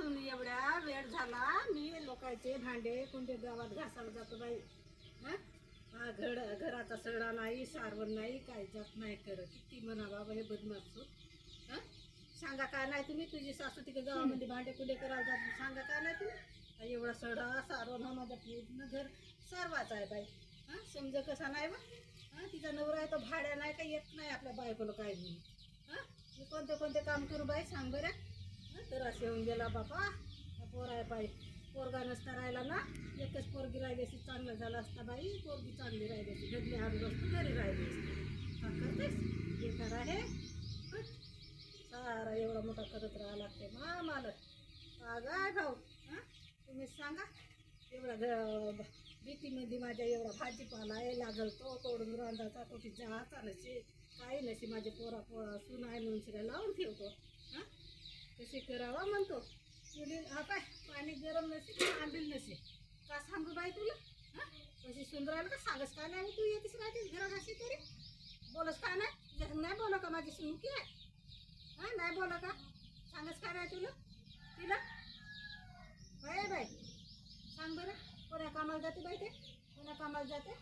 कधीपासून एवढ्या वेळ झाला मी लोकांचे भांडे कोणते गावात घासायला जातो बाई. हा घराचा सडा नाही, सारवण नाही, काय जात नाही करत. किती म्हणा बाबा हे बदमाश. हा सांगा काय नाही तुम्ही, तुझी सासू तिकडे गावामध्ये भांडे कुंडे करायला जात, सांगा काय नाही तुम्ही. एवढा सडा सारवण हा माझ्या पूर्ण घर सारवाचा आहे बाई. हा समज कसा नाही बा. हा तिचा नवरा आहे तो भाड्या नाही का येत नाही आपल्या बायकोला काय म्हणून. हा मी कोणते कोणते काम करू बाई सांग बरं. तर असे येऊन गेला बापा पोराय बाई. पोरगा नसता राहिला ना, एकच पोरगी राहिली असती चांगलं झालं असता बाई. पोरगी चांगली राहिली असती, घडली हारू असतो घरी राहिली असती. का करतेस हे करा हे सारा एवढा मोठा करत राहा लागते मला. काय भाऊ हां तुम्ही सांगा. एवढा भीतीमध्ये माझ्या एवढा भाजीपाला आहे लागल तो तोडून रांधाचा तो जायचा नसे काही नसे. माझे पोरा सून आहे म्हणून सगळं लावून ठेवतो. हां कशी करावा म्हणतो. चुली हा काय पाणी गरम नसे की आंबील नसे. का सांगू बाई तुला. हां कशी सुन राहिलं का सांगच काय नाही. तू येतेस राहतेस घरात अशी तरी बोलस काय नाही. तुझ्या नाही बोला का माझी सुनकी आहे. हां नाही बोला का सांगच काय नाही तुला तिला. बाय बाई सांग बरं कोण्या कामाला जाते बाई ते कोण्या कामाला जाते.